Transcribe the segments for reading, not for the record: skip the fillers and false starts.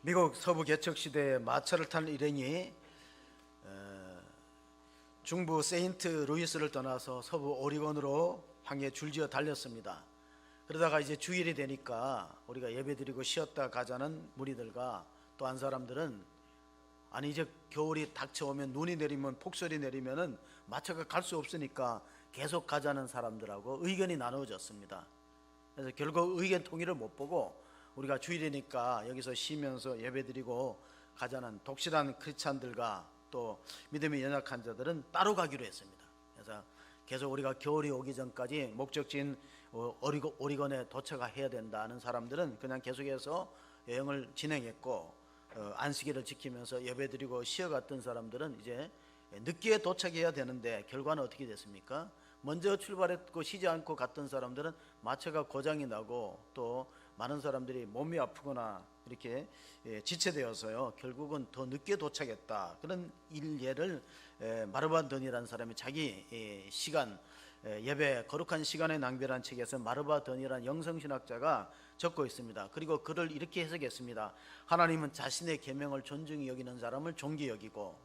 미국 서부 개척 시대에 마차를 탄 일행이 중부 세인트 루이스를 떠나서 서부 오리건으로 향해 줄지어 달렸습니다. 그러다가 이제 주일이 되니까 우리가 예배드리고 쉬었다 가자는 무리들과 또 한 사람들은 아니 이제 겨울이 닥쳐오면 눈이 내리면 폭설이 내리면은 마차가 갈 수 없으니까 계속 가자는 사람들하고 의견이 나누어졌습니다. 그래서 결국 의견 통일을 못 보고 우리가 주일이니까 여기서 쉬면서 예배드리고 가자는 독실한 크리스찬들과 또 믿음이 연약한 자들은 따로 가기로 했습니다. 그래서 계속 우리가 겨울이 오기 전까지 목적지인 오리건에 도착해야 된다는 사람들은 그냥 계속해서 여행을 진행했고, 안식일을 지키면서 예배드리고 쉬어갔던 사람들은 이제 늦게 도착해야 되는데 결과는 어떻게 됐습니까? 먼저 출발했고 쉬지 않고 갔던 사람들은 마차가 고장이 나고 또 많은 사람들이 몸이 아프거나 이렇게 지체되어서요 결국은 더 늦게 도착했다. 그런 일례를 마르바던이라는 사람이 자기 시간 예배 거룩한 시간의 낭비라는 책에서 마르바던이라는 영성신학자가 적고 있습니다. 그리고 그를 이렇게 해석했습니다. 하나님은 자신의 계명을 존중히 여기는 사람을 존귀 여기고,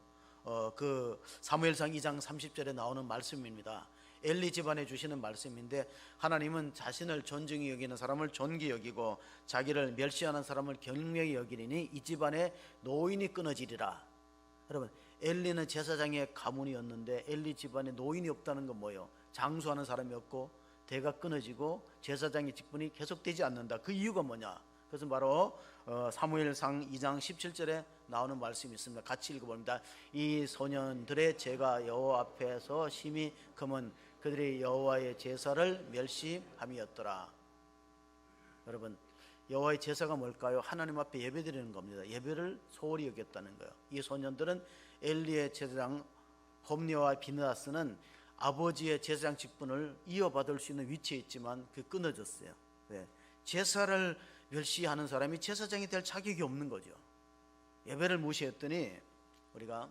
그 사무엘상 2장 30절에 나오는 말씀입니다. 엘리 집안에 주시는 말씀인데, 하나님은 자신을 존중히 여기는 사람을 존귀 여기고 자기를 멸시하는 사람을 경명히 여기리니 이 집안에 노인이 끊어지리라. 여러분, 엘리는 제사장의 가문이었는데 엘리 집안에 노인이 없다는 건 뭐예요? 장수하는 사람이 없고 대가 끊어지고 제사장의 직분이 계속되지 않는다. 그 이유가 뭐냐? 그것은 바로 사무엘상 2장 17절에 나오는 말씀이 있습니다. 같이 읽어봅니다. 이 소년들의 죄가 여호와 앞에서 심히 크면 그들이 여호와의 제사를 멸시함이었더라. 여러분, 여호와의 제사가 뭘까요? 하나님 앞에 예배드리는 겁니다. 예배를 소홀히 여겼다는 거예요. 이 소년들은 엘리의 제사장 홈리와 비느하스는 아버지의 제사장 직분을 이어받을 수 있는 위치에 있지만 그 끊어졌어요. 왜? 제사를 멸시하는 사람이 제사장이 될 자격이 없는 거죠. 예배를 무시했더니 우리가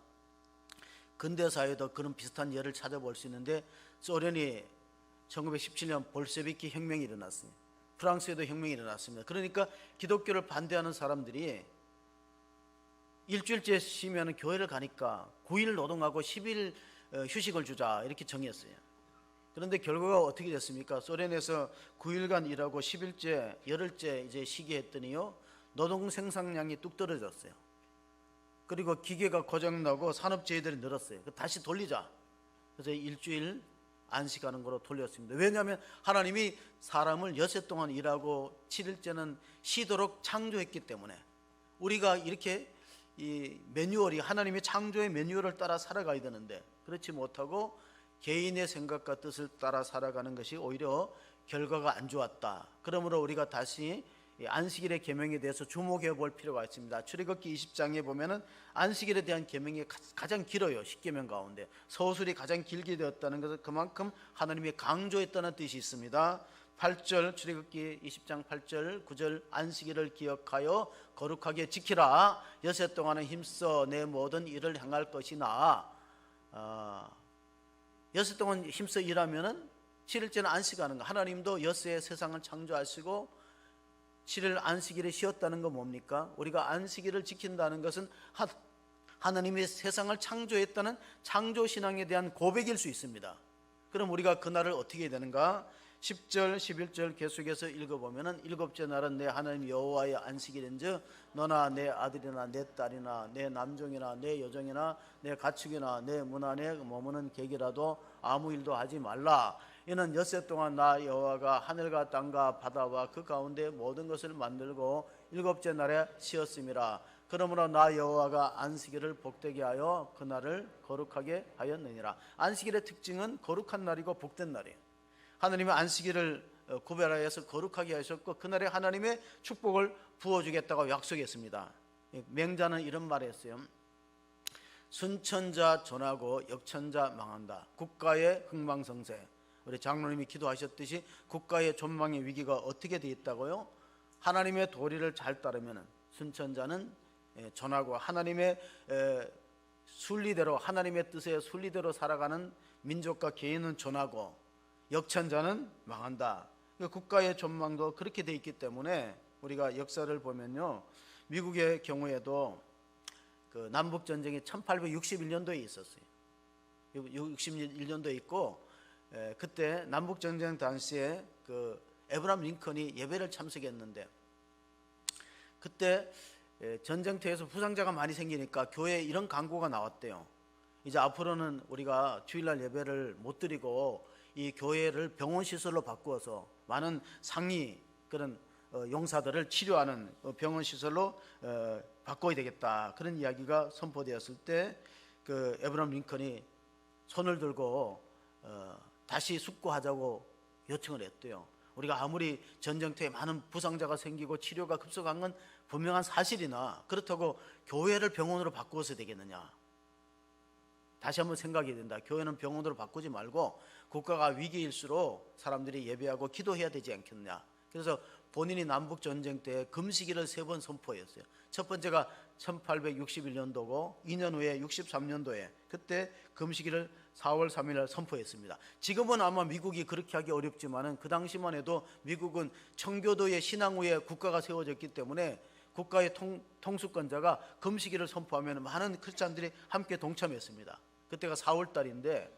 근대사회도 그런 비슷한 예를 찾아볼 수 있는데, 소련이 1917년 볼셰비키 혁명이 일어났어요. 프랑스에도 혁명이 일어났습니다. 그러니까 기독교를 반대하는 사람들이 일주일째 쉬면 교회를 가니까 9일 노동하고 10일 휴식을 주자 이렇게 정했어요. 그런데 결과가 어떻게 됐습니까? 소련에서 9일간 일하고 10일째 열흘째 이제 쉬게 했더니요 노동 생산량이 뚝 떨어졌어요. 그리고 기계가 고장나고 산업재해들이 늘었어요. 다시 돌리자. 그래서 일주일 안식하는 거로 돌렸습니다. 왜냐하면 하나님이 사람을 여섯 동안 일하고 7일째는 쉬도록 창조했기 때문에. 우리가 이렇게 이 매뉴얼이 하나님의 창조의 매뉴얼을 따라 살아가야 되는데 그렇지 못하고 개인의 생각과 뜻을 따라 살아가는 것이 오히려 결과가 안 좋았다. 그러므로 우리가 다시 안식일의 계명에 대해서 주목해 볼 필요가 있습니다. 출애굽기 20장에 보면은 안식일에 대한 계명이 가장 길어요. 10계명 가운데 서술이 가장 길게 되었다는 것은 그만큼 하나님이 강조했다는 뜻이 있습니다. 8절 출애굽기 20장 8절 9절 안식일을 기억하여 거룩하게 지키라. 여섯 동안은 힘써 내 모든 일을 행할 것이나, 여섯 동안 힘써 일하면은 7일째는 안식하는 거. 하나님도 여섯의 세상을 창조하시고 7일 안식일에 쉬었다는 건 뭡니까? 우리가 안식일을 지킨다는 것은 하나님이 세상을 창조했다는 창조신앙에 대한 고백일 수 있습니다. 그럼 우리가 그날을 어떻게 해야 되는가? 10절 11절 계속해서 읽어보면 일곱째 날은 내 하나님 여호와의 안식일인즉 너나 내 아들이나 내 딸이나 내 남종이나 내 여종이나 내 가축이나 내 문화 내 머무는 객이라도 아무 일도 하지 말라. 이는 엿새 동안 나 여호와가 하늘과 땅과 바다와 그 가운데 모든 것을 만들고 일곱째 날에 쉬었음이라. 그러므로 나 여호와가 안식일을 복되게 하여 그날을 거룩하게 하였느니라. 안식일의 특징은 거룩한 날이고 복된 날이에요. 하나님은 안식일을 구별하여서 거룩하게 하셨고 그날에 하나님의 축복을 부어주겠다고 약속했습니다. 맹자는 이런 말을 했어요. 순천자 전하고 역천자 망한다. 국가의 흥망성쇠. 우리 장로님이 기도하셨듯이 국가의 존망의 위기가 어떻게 되어 있다고요? 하나님의 도리를 잘 따르면 순천자는 전하고 하나님의 순리대로 하나님의 뜻의 순리대로 살아가는 민족과 개인은 전하고 역천자는 망한다. 국가의 존망도 그렇게 되어 있기 때문에 우리가 역사를 보면요 미국의 경우에도 그 남북 전쟁이 1861년도에 있었어요. 61년도에 있고, 그때 남북 전쟁 당시에 그 에브라함 링컨이 예배를 참석했는데, 그때 전쟁터에서 부상자가 많이 생기니까 교회에 이런 광고가 나왔대요. 이제 앞으로는 우리가 주일날 예배를 못 드리고 이 교회를 병원 시설로 바꾸어서 많은 상위 그런 용사들을 치료하는 병원 시설로 바꿔야 되겠다, 그런 이야기가 선포되었을 때 그 에브라함 링컨이 손을 들고 다시 숙고하자고 요청을 했대요. 우리가 아무리 전쟁터에 많은 부상자가 생기고 치료가 급속한 건 분명한 사실이나 그렇다고 교회를 병원으로 바꾸어서 되겠느냐. 다시 한번 생각해야 된다. 교회는 병원으로 바꾸지 말고 국가가 위기일수록 사람들이 예배하고 기도해야 되지 않겠느냐. 그래서 본인이 남북 전쟁 때 금식일을 3번 선포했어요. 첫 번째가 1861년도고 2년 후에 63년도에 그때 금식일을 4월 3일 선포했습니다. 지금은 아마 미국이 그렇게 하기 어렵지만은 그 당시만 해도 미국은 청교도의 신앙 위에 국가가 세워졌기 때문에 국가의 통수권자가 금식일을 선포하면 많은 크리스찬들이 함께 동참했습니다. 그때가 4월 달인데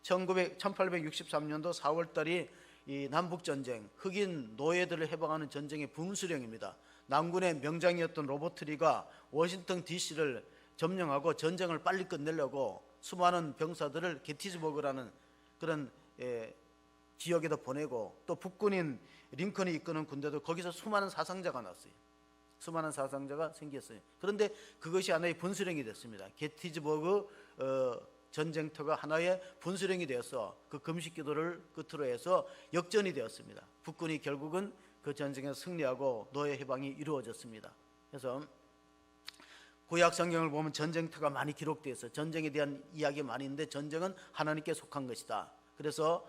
1863년도 4월 달이 이 남북전쟁, 흑인 노예들을 해방하는 전쟁의 분수령입니다. 남군의 명장이었던 로버트 리가 워싱턴 DC를 점령하고 전쟁을 빨리 끝내려고 수많은 병사들을 게티즈버그라는 그런 지역에다 보내고, 또 북군인 링컨이 이끄는 군대도 거기서 수많은 사상자가 났어요. 수많은 사상자가 생겼어요. 그런데 그것이 하나의 분수령이 됐습니다. 게티즈버그 전쟁터가 하나의 분수령이 되어서 그 금식기도를 끝으로 해서 역전이 되었습니다. 북군이 결국은 그 전쟁에서 승리하고 노예 해방이 이루어졌습니다. 그래서 구약 성경을 보면 전쟁터가 많이 기록되어 있어요. 전쟁에 대한 이야기가 많이 있는데 전쟁은 하나님께 속한 것이다. 그래서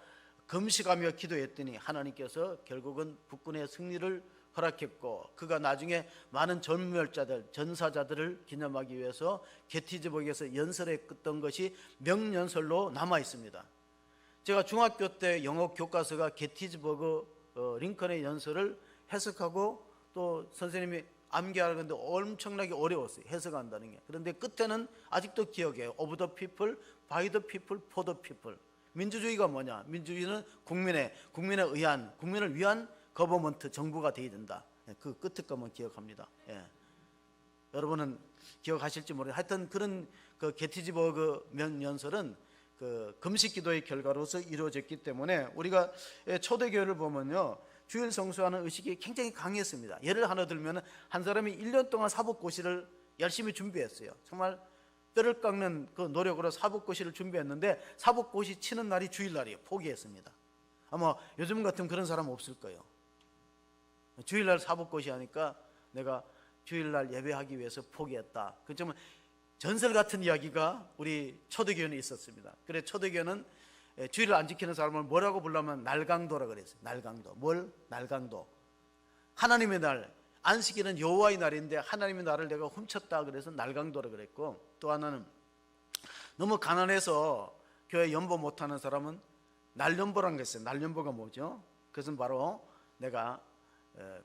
금식하며 기도했더니 하나님께서 결국은 북군의 승리를 허락했고, 그가 나중에 많은 전멸자들, 전사자들을 기념하기 위해서 게티즈버그에서 연설했던 것이 명연설로 남아 있습니다. 제가 중학교 때 영어 교과서가 게티즈버그 링컨의 연설을 해석하고 또 선생님이 암기하는데 엄청나게 어려웠어요. 해석한다는 게. 그런데 끝에는 아직도 기억해요. Of the people, by the people, for the people. 민주주의가 뭐냐? 민주주의는 국민에 의한, 국민을 위한 거버먼트, 정부가 되어야 된다. 그 끝에 것만 기억합니다. 여러분은 기억하실지 모르겠어요. 하여튼 그런 그 게티즈버그 명연설은 그 금식기도의 결과로서 이루어졌기 때문에 우리가 초대교회를 보면요, 주일 성수하는 의식이 굉장히 강했습니다. 예를 하나 들면 한 사람이 1년 동안 사복고시를 열심히 준비했어요. 정말 뼈를 깎는 그 노력으로 사복고시를 준비했는데 사복고시 치는 날이 주일날이에요. 포기했습니다. 아마 요즘 같으면 그런 사람 없을 거예요. 주일날 사복고시 하니까 내가 주일날 예배하기 위해서 포기했다. 그 좀 전설 같은 이야기가 우리 초대교회는 있었습니다. 그래 초대교회는 주일을 안 지키는 사람을 뭐라고 불러면 날강도라 그랬어요. 날강도. 뭘? 날강도. 하나님의 날, 안식일은 여호와의 날인데 하나님의 날을 내가 훔쳤다 그래서 날강도라 그랬고, 또 하나는 너무 가난해서 교회 연보 못하는 사람은 날연보라는 게 있어요. 날연보가 뭐죠? 그것은 바로 내가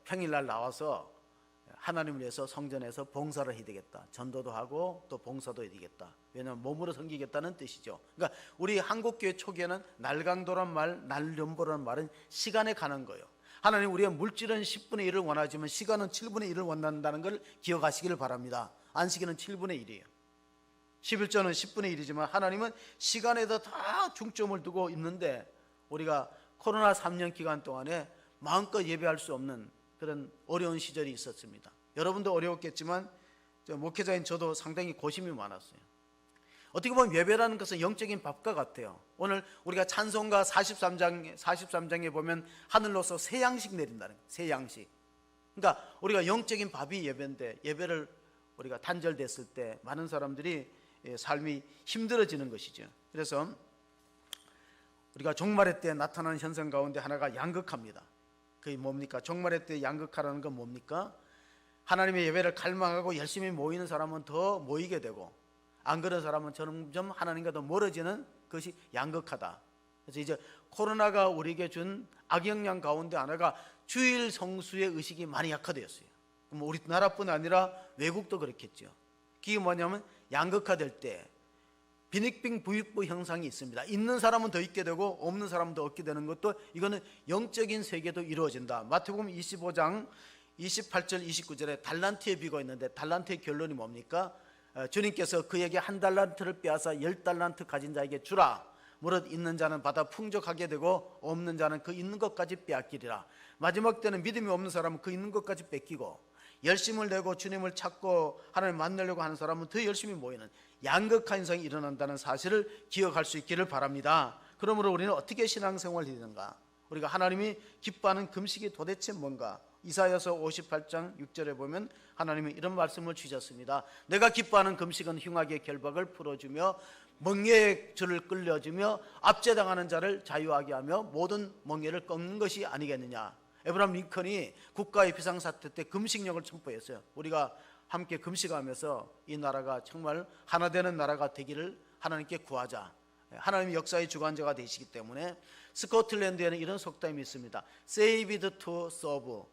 평일날 나와서 하나님을 위해서 성전에서 봉사를 해야 되겠다. 전도도 하고 또 봉사도 해야 되겠다. 왜냐하면 몸으로 섬기겠다는 뜻이죠. 그러니까 우리 한국교회 초기에는 날강도란 말, 날연보라는 말은 시간에 관한 거예요. 하나님 우리가 물질은 10분의 1을 원하지만 시간은 7분의 1을 원한다는 걸 기억하시기를 바랍니다. 안식일은 7분의 1이에요. 11조는 10분의 1이지만 하나님은 시간에다 다 중점을 두고 있는데 우리가 코로나 3년 기간 동안에 마음껏 예배할 수 없는 그런 어려운 시절이 있었습니다. 여러분도 어려웠겠지만 목회자인 저도 상당히 고심이 많았어요. 어떻게 보면 예배라는 것은 영적인 밥과 같아요. 오늘 우리가 찬송가 43장에 보면 하늘로서 새 양식 내린다는 거예요. 새 양식. 그러니까 우리가 영적인 밥이 예배인데 예배를 우리가 단절됐을 때 많은 사람들이 삶이 힘들어지는 것이죠. 그래서 우리가 종말의 때 나타나는 현상 가운데 하나가 양극화입니다. 그게 뭡니까? 종말의 때 양극화라는 건 뭡니까? 하나님의 예배를 갈망하고 열심히 모이는 사람은 더 모이게 되고 안 그런 사람은 점점 하나님과 더 멀어지는 것이 양극화다. 그래서 이제 코로나가 우리에게 준 악영향 가운데 하나가 주일 성수의 의식이 많이 약화되었어요. 그럼 우리나라뿐 아니라 외국도 그렇겠죠. 그게 뭐냐면 양극화될 때 빈익빈 부익부 현상이 있습니다. 있는 사람은 더 있게 되고 없는 사람은 더 얻게 되는 것도, 이거는 영적인 세계도 이루어진다. 마태복음 25장 28절 29절에 달란트의 비가 있는데, 달란트의 결론이 뭡니까? 주님께서 그에게 1달란트를 빼앗아 10달란트 가진 자에게 주라. 무릇 있는 자는 받아 풍족하게 되고 없는 자는 그 있는 것까지 빼앗기리라. 마지막 때는 믿음이 없는 사람은 그 있는 것까지 뺏기고, 열심을 내고 주님을 찾고 하나님 만나려고 하는 사람은 더 열심히 모이는 양극화 현상이 일어난다는 사실을 기억할 수 있기를 바랍니다. 그러므로 우리는 어떻게 신앙생활을 하는가? 우리가 하나님이 기뻐하는 금식이 도대체 뭔가? 이사야서 58장 6절에 보면 하나님이 이런 말씀을 주셨습니다. 내가 기뻐하는 금식은 흉악의 결박을 풀어주며 멍에의 줄을 끌려주며 압제당하는 자를 자유하게 하며 모든 멍에를 꺾는 것이 아니겠느냐. 에브라임 링컨이 국가의 비상사태 때 금식령을 선포했어요. 우리가 함께 금식하면서 이 나라가 정말 하나 되는 나라가 되기를 하나님께 구하자. 하나님이 역사의 주관자가 되시기 때문에 스코틀랜드에는 이런 속담이 있습니다. Saved to serve.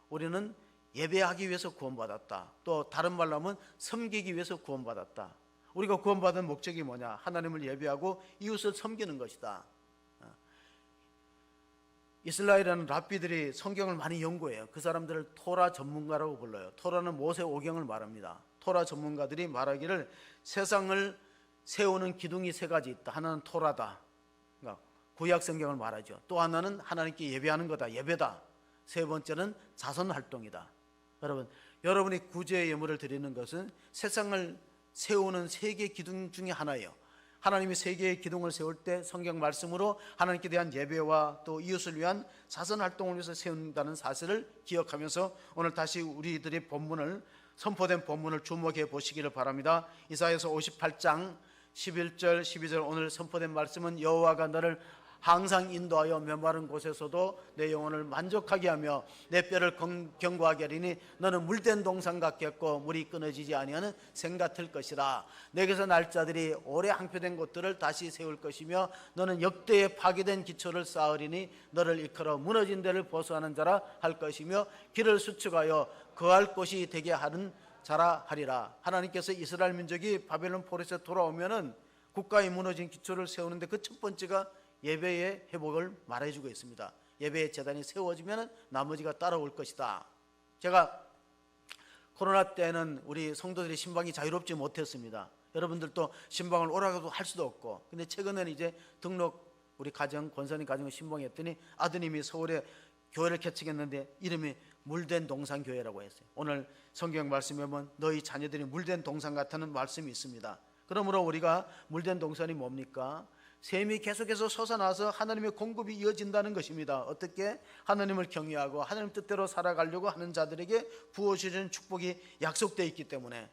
우리는 예배하기 위해서 구원받았다. 또 다른 말로 하면 섬기기 위해서 구원받았다. 우리가 구원받은 목적이 뭐냐? 하나님을 예배하고 이웃을 섬기는 것이다. 이스라엘에는 랍비들이 성경을 많이 연구해요. 그 사람들을 토라 전문가라고 불러요. 토라는 모세 오경을 말합니다. 토라 전문가들이 말하기를 세상을 세우는 기둥이 세 가지 있다. 하나는 토라다. 그러니까 구약 성경을 말하죠. 또 하나는 하나님께 예배하는 거다. 예배다. 세 번째는 자선 활동이다. 여러분이 구제의 예물을 드리는 것은 세상을 세우는 세 개의 기둥 중에 하나예요. 하나님이 세 개의 기둥을 세울 때 성경 말씀으로 하나님께 대한 예배와 또 이웃을 위한 자선 활동을 위해서 세운다는 사실을 기억하면서 오늘 다시 우리들의 본문을, 선포된 본문을 주목해 보시기를 바랍니다. 이사야서 58장 11절 12절 오늘 선포된 말씀은 여호와가 너를 항상 인도하여 메마른 곳에서도 내 영혼을 만족하게 하며 내 뼈를 견고하게 하리니 너는 물된 동산 같겠고 물이 끊어지지 아니하는 샘 같을 것이라. 내게서 날 자들이 오래 항폐된 곳들을 다시 세울 것이며 너는 역대에 파괴된 기초를 쌓으리니 너를 일컬어 무너진 데를 보수하는 자라 할 것이며 길을 수축하여 거할 곳이 되게 하는 자라 하리라. 하나님께서 이스라엘 민족이 바벨론 포로에서 돌아오면은 국가의 무너진 기초를 세우는데 그 첫 번째가 예배의 회복을 말해주고 있습니다. 예배의 재단이 세워지면 나머지가 따라올 것이다. 제가 코로나 때는 우리 성도들이 신방이 자유롭지 못했습니다. 여러분들도 신방을 오라고도 할 수도 없고, 근데 최근에는 이제 등록 우리 가정, 권선이 가정을 신방했더니 아드님이 서울에 교회를 개척했는데 이름이 물된 동산교회라고 했어요. 오늘 성경 말씀에 보면 너희 자녀들이 물된 동산 같다는 말씀이 있습니다. 그러므로 우리가 물된 동산이 뭡니까? 샘이 계속해서 솟아나서 하나님의 공급이 이어진다는 것입니다. 어떻게? 하나님을 경외하고 하나님 뜻대로 살아가려고 하는 자들에게 부어주시는 축복이 약속되어 있기 때문에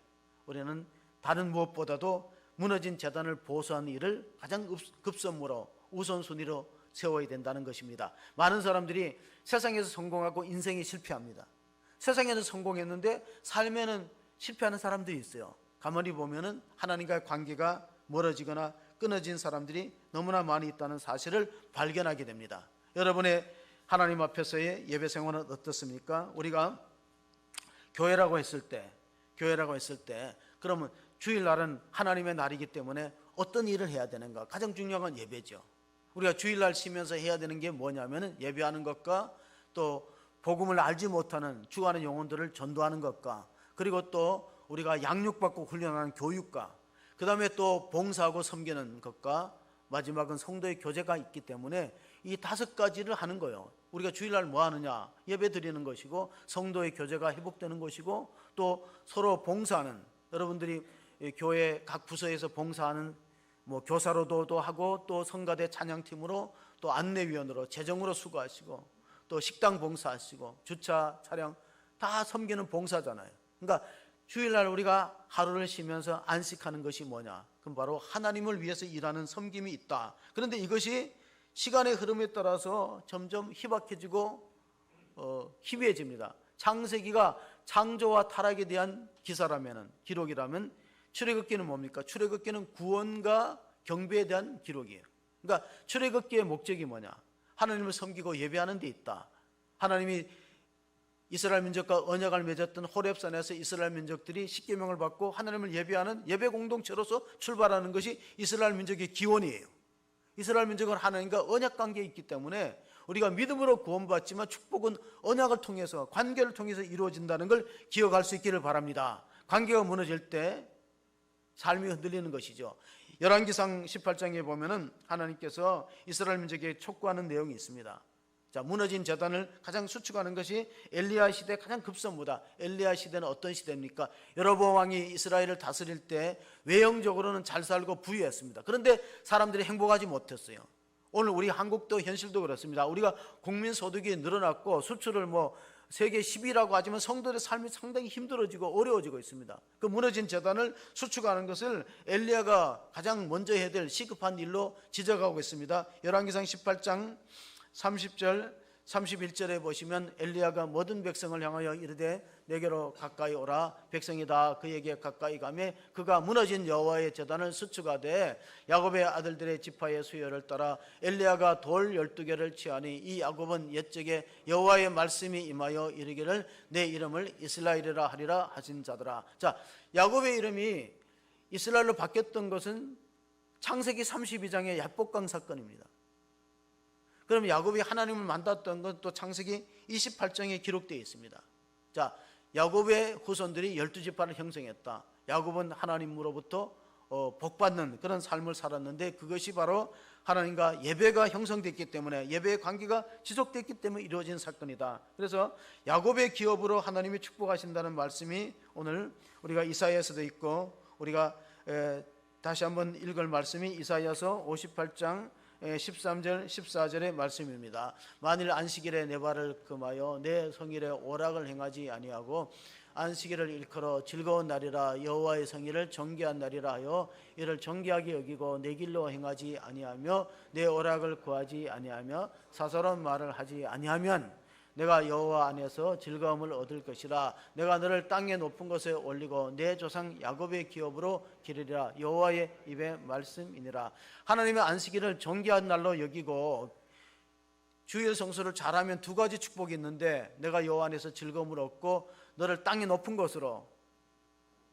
우리는 다른 무엇보다도 무너진 재단을 보수하는 일을 가장 급선무로 우선순위로 세워야 된다는 것입니다. 많은 사람들이 세상에서 성공하고 인생이 실패합니다. 세상에서 성공했는데 삶에는 실패하는 사람들이 있어요. 가만히 보면은 하나님과의 관계가 멀어지거나 끊어진 사람들이 너무나 많이 있다는 사실을 발견하게 됩니다. 여러분의 하나님 앞에서의 예배 생활은 어떻습니까? 우리가 교회라고 했을 때 그러면 주일날은 하나님의 날이기 때문에 어떤 일을 해야 되는가? 가장 중요한 건 예배죠. 우리가 주일날 쉬면서 해야 되는 게 뭐냐면 예배하는 것과 또 복음을 알지 못하는 죽어가는 영혼들을 전도하는 것과 그리고 또 우리가 양육받고 훈련하는 교육과 그 다음에 또 봉사하고 섬기는 것과 마지막은 성도의 교제가 있기 때문에 이 5가지를 하는 거예요. 우리가 주일날 뭐 하느냐? 예배 드리는 것이고 성도의 교제가 회복되는 것이고 또 서로 봉사하는, 여러분들이 교회 각 부서에서 봉사하는 뭐 교사로도 하고 또 성가대 찬양팀으로 또 안내위원으로 재정으로 수고하시고 또 식당 봉사하시고 주차 차량 다 섬기는 봉사잖아요. 그러니까 주일날 우리가 하루를 쉬면서 안식하는 것이 뭐냐? 그럼 바로 하나님을 위해서 일하는 섬김이 있다. 그런데 이것이 시간의 흐름에 따라서 점점 희박해지고 희미해집니다. 창세기가 창조와 타락에 대한 기록이라면 출애굽기는 뭡니까? 출애굽기는 구원과 경배에 대한 기록이에요. 그러니까 출애굽기의 목적이 뭐냐? 하나님을 섬기고 예배하는 데 있다. 하나님이 이스라엘 민족과 언약을 맺었던 호렙산에서 이스라엘 민족들이 십계명을 받고 하나님을 예배하는 예배 공동체로서 출발하는 것이 이스라엘 민족의 기원이에요. 이스라엘 민족은 하나님과 언약 관계에 있기 때문에 우리가 믿음으로 구원받지만 축복은 언약을 통해서, 관계를 통해서 이루어진다는 걸 기억할 수 있기를 바랍니다. 관계가 무너질 때 삶이 흔들리는 것이죠. 열왕기상 18장에 보면은 하나님께서 이스라엘 민족에게 촉구하는 내용이 있습니다. 자, 무너진 제단을 가장 수축하는 것이 엘리야 시대 가장 급선무다. 엘리야 시대는 어떤 시대입니까? 여로보암 왕이 이스라엘을 다스릴 때 외형적으로는 잘 살고 부유했습니다. 그런데 사람들이 행복하지 못했어요. 오늘 우리 한국도 현실도 그렇습니다. 우리가 국민 소득이 늘어났고 수출을 세계 10위라고 하지만 성도들의 삶이 상당히 힘들어지고 어려워지고 있습니다. 그 무너진 제단을 수축하는 것을 엘리야가 가장 먼저 해야 될 시급한 일로 지적하고 있습니다. 열왕기상 18장 30절 31절에 보시면 엘리야가 모든 백성을 향하여 이르되 내게로 가까이 오라. 백성이 다 그에게 가까이 가매 그가 무너진 여호와의 제단을 수축하되 야곱의 아들들의 지파의 수요를 따라 엘리야가 돌 12개를 취하니 이 야곱은 옛적에 여호와의 말씀이 임하여 이르기를 내 이름을 이스라엘이라 하리라 하신 자더라. 자, 야곱의 이름이 이스라엘로 바뀌었던 것은 창세기 32장의 야복강 사건입니다. 그럼 야곱이 하나님을 만났던 건 또 창세기 28장에 기록되어 있습니다. 자, 야곱의 후손들이 12지파를 형성했다. 야곱은 하나님으로부터 복받는 그런 삶을 살았는데 그것이 바로 하나님과 예배가 형성됐기 때문에, 예배의 관계가 지속됐기 때문에 이루어진 사건이다. 그래서 야곱의 기업으로 하나님이 축복하신다는 말씀이 오늘 우리가 이사야에서도 있고, 우리가 다시 한번 읽을 말씀이 이사야서 58장 13절 14절의 말씀입니다. 만일 안식일에 내 발을 금하여 내 성일에 오락을 행하지 아니하고 안식일을 일컬어 즐거운 날이라 여호와의 성일을 정죄한 날이라 하여 이를 정죄하게 여기고 내 길로 행하지 아니하며 내 오락을 구하지 아니하며 사사로운 말을 하지 아니하면 내가 여호와 안에서 즐거움을 얻을 것이라. 내가 너를 땅의 높은 곳에 올리고 내 조상 야곱의 기업으로 기르리라. 여호와의 입의 말씀이니라. 하나님의 안식일을 정죄한 날로 여기고 주일 성수를 잘하면 두 가지 축복이 있는데, 내가 여호와 안에서 즐거움을 얻고 너를 땅의 높은 곳으로,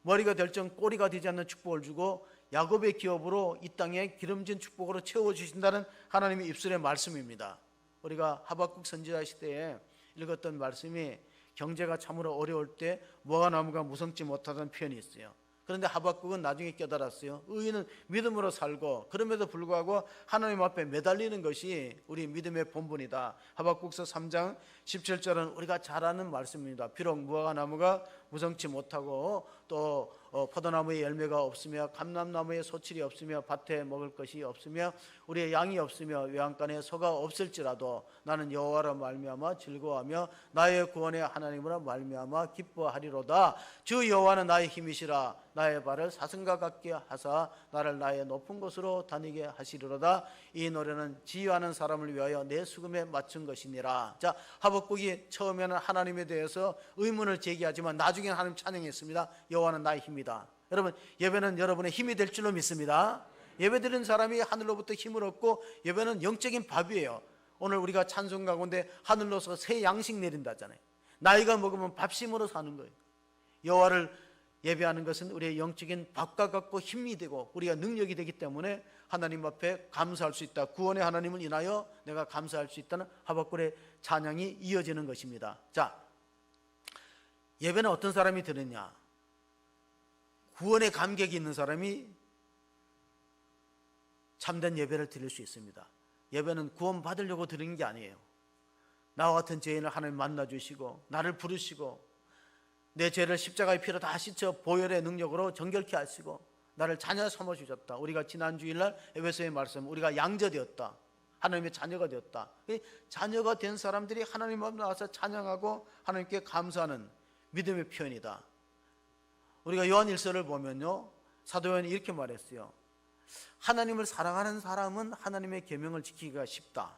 머리가 될 정 꼬리가 되지 않는 축복을 주고 야곱의 기업으로 이 땅에 기름진 축복으로 채워주신다는 하나님의 입술의 말씀입니다. 우리가 하박국 선지자 시대에 읽었던 말씀이 경제가 참으로 어려울 때 무화과 나무가 무성치 못하다는 표현이 있어요. 그런데 하박국은 나중에 깨달았어요. 의인은 믿음으로 살고, 그럼에도 불구하고 하나님 앞에 매달리는 것이 우리 믿음의 본분이다. 하박국서 3장 17절은 우리가 잘 아는 말씀입니다. 비록 무화과 나무가 무성치 못하고 또 포도나무에 열매가 없으며 감람나무에 소출이 없으며 밭에 먹을 것이 없으며 우리의 양이 없으며 외양간에 소가 없을지라도 나는 여호와로 말미암아 즐거워하며 나의 구원의 하나님으로 말미암아 기뻐하리로다. 주 여호와는 나의 힘이시라. 나의 발을 사슴과 같게 하사 나를 나의 높은 곳으로 다니게 하시리로다. 이 노래는 지휘하는 사람을 위하여 내 수금에 맞춘 것이니라. 자, 하박국이 처음에는 하나님에 대해서 의문을 제기하지만 나중에는 하나님 찬양했습니다. 여호와는 나의 힘이다. 여러분, 예배는 여러분의 힘이 될 줄로 믿습니다. 예배드리는 사람이 하늘로부터 힘을 얻고, 예배는 영적인 밥이에요. 오늘 우리가 찬송 가운데 하늘로서 새 양식 내린다잖아요. 나이가 먹으면 밥심으로 사는 거예요. 여호와를 예배하는 것은 우리의 영적인 밥과 같고 힘이 되고 우리가 능력이 되기 때문에 하나님 앞에 감사할 수 있다. 구원의 하나님을 인하여 내가 감사할 수 있다는 하박국의 찬양이 이어지는 것입니다. 자, 예배는 어떤 사람이 드느냐? 구원의 감격이 있는 사람이 참된 예배를 드릴 수 있습니다. 예배는 구원 받으려고 드리는 게 아니에요. 나와 같은 죄인을 하나님 만나주시고 나를 부르시고 내 죄를 십자가의 피로 다 씻어 보혈의 능력으로 정결케 하시고 나를 자녀 삼아주셨다. 우리가 지난 주일날 에베소의 말씀, 우리가 양자되었다. 하나님의 자녀가 되었다. 자녀가 된 사람들이 하나님 앞에 나와서 찬양하고 하나님께 감사하는 믿음의 표현이다. 우리가 요한 1서를 보면요, 사도 요한이 이렇게 말했어요. 하나님을 사랑하는 사람은 하나님의 계명을 지키기가 쉽다.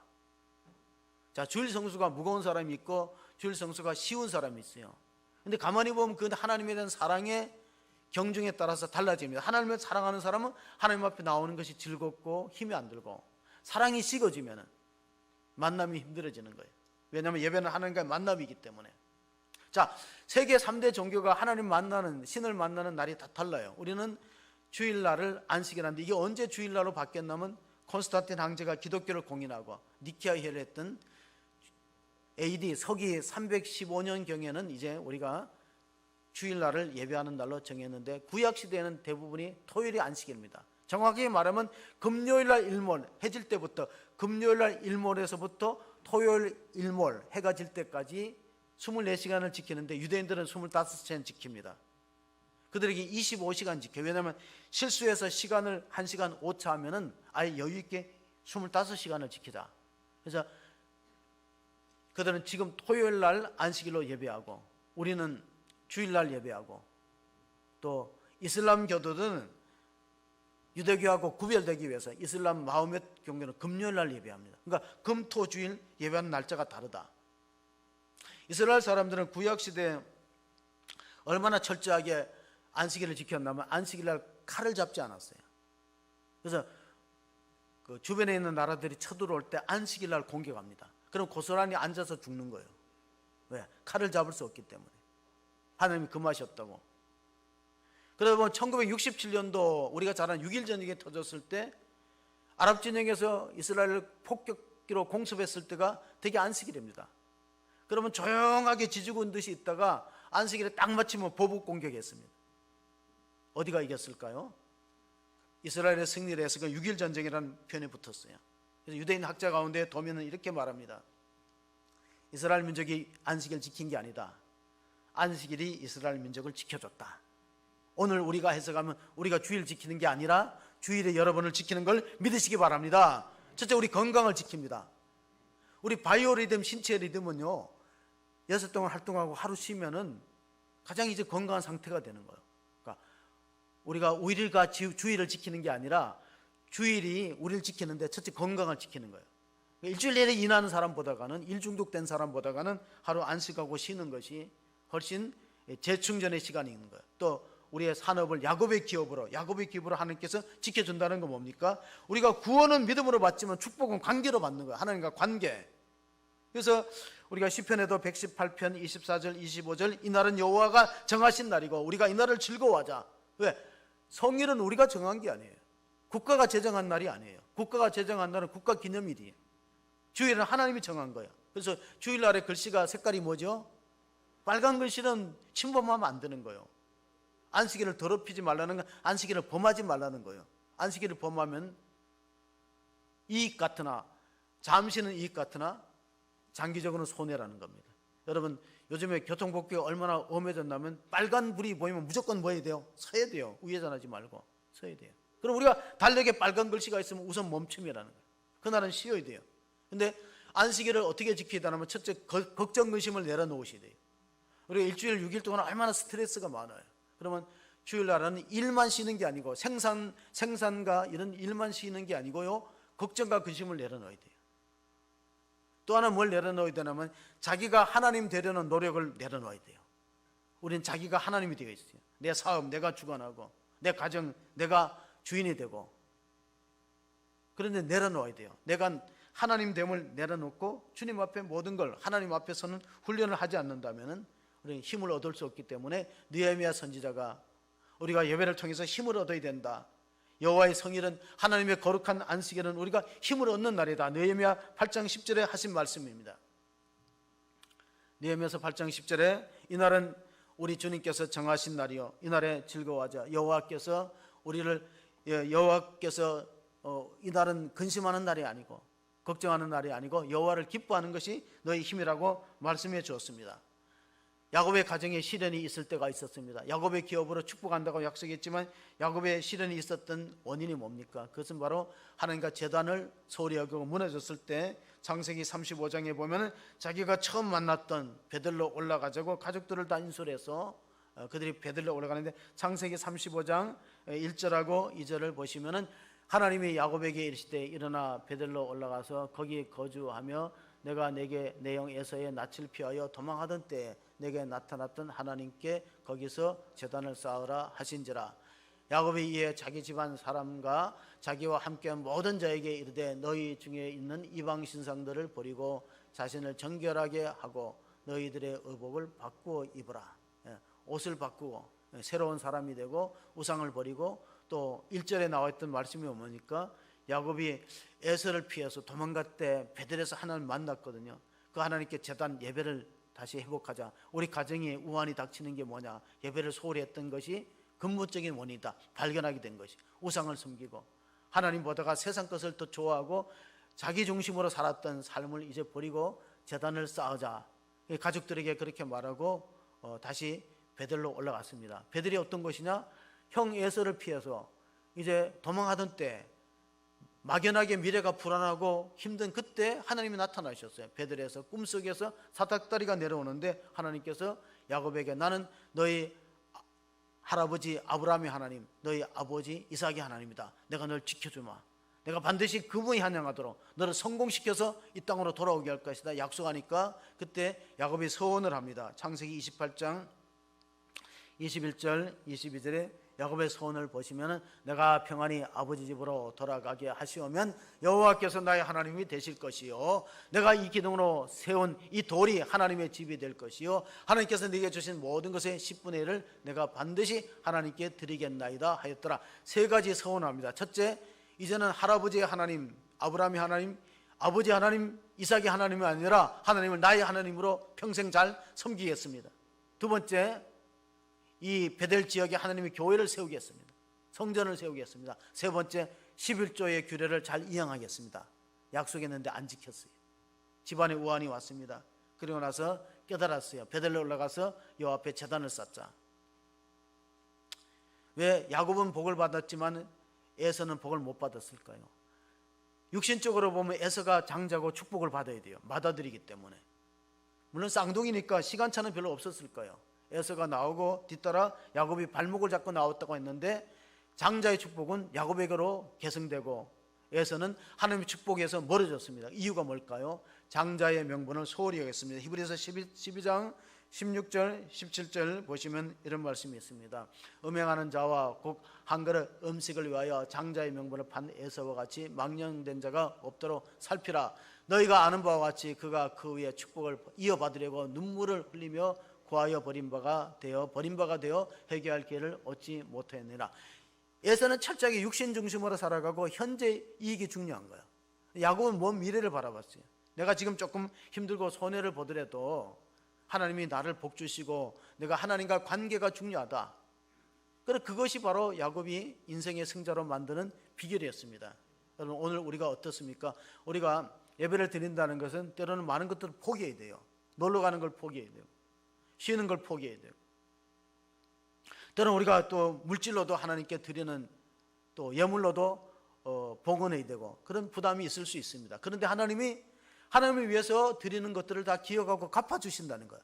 자, 주일 성수가 무거운 사람이 있고 주일 성수가 쉬운 사람이 있어요. 근데 가만히 보면 그 하나님에 대한 사랑의 경중에 따라서 달라집니다. 하나님을 사랑하는 사람은 하나님 앞에 나오는 것이 즐겁고 힘이 안 들고, 사랑이 식어지면 만남이 힘들어지는 거예요. 왜냐하면 예배는 하나님과의 만남이기 때문에. 자, 세계 3대 종교가 하나님 만나는, 신을 만나는 날이 다 달라요. 우리는 주일날을 안식이라는데, 이게 언제 주일날로 바뀌었냐면 콘스탄틴 황제가 기독교를 공인하고 니케아 회의를 했던 AD 서기 315년경에는 이제 우리가 주일날을 예배하는 날로 정했는데, 구약시대에는 대부분이 토요일이 안식일입니다. 정확하게 말하면 금요일날 일몰, 해질 때부터 금요일날 일몰에서부터 토요일 일몰, 해가 질 때까지 24시간을 지키는데, 유대인들은 25시간 지킵니다. 그들에게 25시간 지켜요. 왜냐하면 실수해서 시간을 1시간 오차하면은 아예 여유있게 25시간을 지키자. 그래서 그들은 지금 토요일날 안식일로 예배하고, 우리는 주일날 예배하고, 또 이슬람교도들은 유대교하고 구별되기 위해서 이슬람 마호멧 종교는 금요일날 예배합니다. 그러니까 금토주일 예배하는 날짜가 다르다. 이스라엘 사람들은 구약시대에 얼마나 철저하게 안식일을 지켰냐면, 안식일날 칼을 잡지 않았어요. 그래서 그 주변에 있는 나라들이 쳐들어올 때 안식일날 공격합니다. 그럼 고스란히 앉아서 죽는 거예요. 왜? 칼을 잡을 수 없기 때문에. 하나님이 금하셨다고. 그러다 보면 1967년도 우리가 잘 아는 6.1 전쟁이 터졌을 때, 아랍 진영에서 이스라엘을 폭격기로 공습했을 때가 되게 안식일입니다. 그러면 조용하게 지지고 있는 듯이 있다가 안식일에 딱 맞추면 보복 공격했습니다. 어디가 이겼을까요? 이스라엘의 승리를 해서 그 6.1 전쟁이라는 표현이 붙었어요. 그래서 유대인 학자 가운데 도면은 이렇게 말합니다. 이스라엘 민족이 안식일 지킨 게 아니다. 안식일이 이스라엘 민족을 지켜줬다. 오늘 우리가 해석하면 우리가 주일 지키는 게 아니라 주일에 여러분을 지키는 걸 믿으시기 바랍니다. 첫째, 우리 건강을 지킵니다. 우리 바이오 리듬, 신체 리듬은요, 6 동안 활동하고 하루 쉬면은 가장 이제 건강한 상태가 되는 거예요. 그러니까 우리가 우일과 주일을 지키는 게 아니라 주일이 우리를 지키는데 첫째 건강을 지키는 거예요. 일주일 내내 일하는 사람보다가는, 일 중독된 사람보다가는 하루 안식하고 쉬는 것이 훨씬 재충전의 시간이 있는 거예요. 또 우리의 산업을 야곱의 기업으로 하나님께서 지켜준다는 건 뭡니까? 우리가 구원은 믿음으로 받지만 축복은 관계로 받는 거예요. 하나님과 관계. 그래서 우리가 시편에도 118편 24절 25절, 이날은 여호와가 정하신 날이고 우리가 이 날을 즐거워하자. 왜? 성일은 우리가 정한 게 아니에요. 국가가 제정한 날이 아니에요. 국가가 제정한 날은 국가기념일이에요. 주일은 하나님이 정한 거예요. 그래서 주일날의 글씨가 색깔이 뭐죠? 빨간 글씨는 침범하면 안 되는 거예요. 안식일을 더럽히지 말라는 건 안식일을 범하지 말라는 거예요. 안식일을 범하면 이익 같으나, 잠시는 이익 같으나 장기적으로는 손해라는 겁니다. 여러분, 요즘에 교통법규가 얼마나 엄해졌냐면 빨간 불이 보이면 무조건 뭐 해야 돼요? 서야 돼요. 우회전하지 말고 서야 돼요. 그럼 우리가 달력에 빨간 글씨가 있으면 우선 멈춤이라는 거예요. 그날은 쉬어야 돼요. 근데 안식일을 어떻게 지키다 하면 첫째, 걱정 근심을 내려놓으셔야 돼요. 우리가 일주일 6일 동안 얼마나 스트레스가 많아요. 그러면 주일날은 일만 쉬는 게 아니고 생산과 이런 일만 쉬는 게 아니고요, 걱정과 근심을 내려놓아야 돼요. 또 하나 뭘 내려놓아야 되냐면 자기가 하나님 되려는 노력을 내려놓아야 돼요. 우리는 자기가 하나님이 되어 있어요. 내 사업 내가 주관하고, 내 가정 내가 주인이 되고. 그런데 내려놓아야 돼요. 내가 하나님 됨을 내려놓고 주님 앞에 모든 걸, 하나님 앞에서는 훈련을 하지 않는다면 우리는 힘을 얻을 수 없기 때문에 느헤미야 선지자가 우리가 예배를 통해서 힘을 얻어야 된다. 여호와의 성일은, 하나님의 거룩한 안식일은 우리가 힘을 얻는 날이다. 느헤미야 8장 10절에 하신 말씀입니다. 느헤미야서 8장 10절에 이날은 우리 주님께서 정하신 날이요, 이날에 즐거워하자. 여호와께서 이날은 근심하는 날이 아니고 걱정하는 날이 아니고 여호와를 기뻐하는 것이 너희 힘이라고 말씀해 주었습니다. 야곱의 가정에 시련이 있을 때가 있었습니다. 야곱의 기업으로 축복한다고 약속했지만 야곱의 시련이 있었던 원인이 뭡니까? 그것은 바로 하나님과 제단을 소홀히 여기고 무너졌을 때, 창세기 35장에 보면 자기가 처음 만났던 베들로 올라가자고 가족들을 다 인솔해서 그들이 베들로 올라가는데, 창세기 35장 1절하고 2절을 보시면 하나님이 야곱에게 이르시되 일어나 베들로 올라가서 거기에 거주하며 내가 내게 내 형 에서의 낯을 피하여 도망하던 때에 내게 나타났던 하나님께 거기서 제단을 쌓으라 하신지라. 야곱이 이에 자기 집안 사람과 자기와 함께한 모든 자에게 이르되 너희 중에 있는 이방 신상들을 버리고 자신을 정결하게 하고 너희들의 의복을 바꾸어 입어라. 옷을 바꾸고 새로운 사람이 되고 우상을 버리고, 또 1절에 나와 있던 말씀이 뭡니까? 야곱이 에서를 피해서 도망갈 때 베델에서 하나님을 만났거든요. 그 하나님께 제단 예배를 다시 회복하자. 우리 가정에 우환이 닥치는 게 뭐냐? 예배를 소홀히 했던 것이 근본적인 원인이다 발견하게 된 것이, 우상을 섬기고 하나님 보다가 세상 것을 더 좋아하고 자기 중심으로 살았던 삶을 이제 버리고 제단을 쌓자. 가족들에게 그렇게 말하고 다시 베델로 올라갔습니다. 베델이 어떤 것이냐? 형 에서를 피해서 이제 도망하던 때 막연하게 미래가 불안하고 힘든 그때 하나님이 나타나셨어요. 베델에서 꿈속에서 사닥다리가 내려오는데 하나님께서 야곱에게 나는 너희 할아버지 아브라함의 하나님, 너희 아버지 이삭의 하나님이다. 내가 널 지켜주마. 내가 반드시 그분이 환영하도록 너를 성공시켜서 이 땅으로 돌아오게 할 것이다 약속하니까 그때 야곱이 서원을 합니다. 창세기 28장 21절 22절에 야곱의 서원을 보시면 내가 평안히 아버지 집으로 돌아가게 하시오면 여호와께서 나의 하나님이 되실 것이요 내가 이 기둥으로 세운 이 돌이 하나님의 집이 될 것이요 하나님께서 네게 주신 모든 것의 10분의 1을 내가 반드시 하나님께 드리겠나이다 하였더라. 세 가지 서원합니다. 첫째, 이제는 할아버지의 하나님 아브라함의 하나님, 아버지 하나님 이삭의 하나님이 아니라 하나님을 나의 하나님으로 평생 잘 섬기겠습니다. 두 번째, 이 베델 지역에 하나님의 교회를 세우겠습니다. 성전을 세우겠습니다. 세 번째, 11조의 규례를 잘 이행하겠습니다. 약속했는데 안 지켰어요. 집안에 우환이 왔습니다. 그리고 나서 깨달았어요. 베델로 올라가서 여호와 앞에 제단을 쌓자. 왜 야곱은 복을 받았지만 에서는 복을 못 받았을까요? 육신적으로 보면 에서가 장자고 축복을 받아야 돼요. 맏아들이기 때문에. 물론 쌍둥이니까 시간차는 별로 없었을 거예요. 에서가 나오고 뒤따라 야곱이 발목을 잡고 나왔다고 했는데 장자의 축복은 야곱에게로 계승되고 에서는 하나님의 축복에서 멀어졌습니다. 이유가 뭘까요? 장자의 명분을 소홀히 여겼습니다. 히브리서 12장 16절 17절 보시면 이런 말씀이 있습니다. 음행하는 자와 곧 한 그릇 음식을 위하여 장자의 명분을 판 에서와 같이 망령된 자가 없도록 살피라. 너희가 아는 바와 같이 그가 그 위에 축복을 이어받으려고 눈물을 흘리며 구하여 버린 바가 되어 회개할 기회를 얻지 못하였느니라. 에서는 철저하게 육신 중심으로 살아가고 현재 이익이 중요한 거야. 야곱은 먼 미래를 바라봤어요. 내가 지금 조금 힘들고 손해를 보더라도 하나님이 나를 복주시고 내가 하나님과 관계가 중요하다. 그래서 그것이 바로 야곱이 인생의 승자로 만드는 비결이었습니다. 여러분, 오늘 우리가 어떻습니까? 우리가 예배를 드린다는 것은 때로는 많은 것들을 포기해야 돼요. 놀러 가는 걸 포기해야 돼요. 쉬는 걸 포기해야 돼요. 때로는 우리가 또 물질로도 하나님께 드리는 또 예물로도 봉헌해야 되고 그런 부담이 있을 수 있습니다. 그런데 하나님을 위해서 드리는 것들을 다 기억하고 갚아주신다는 거예요.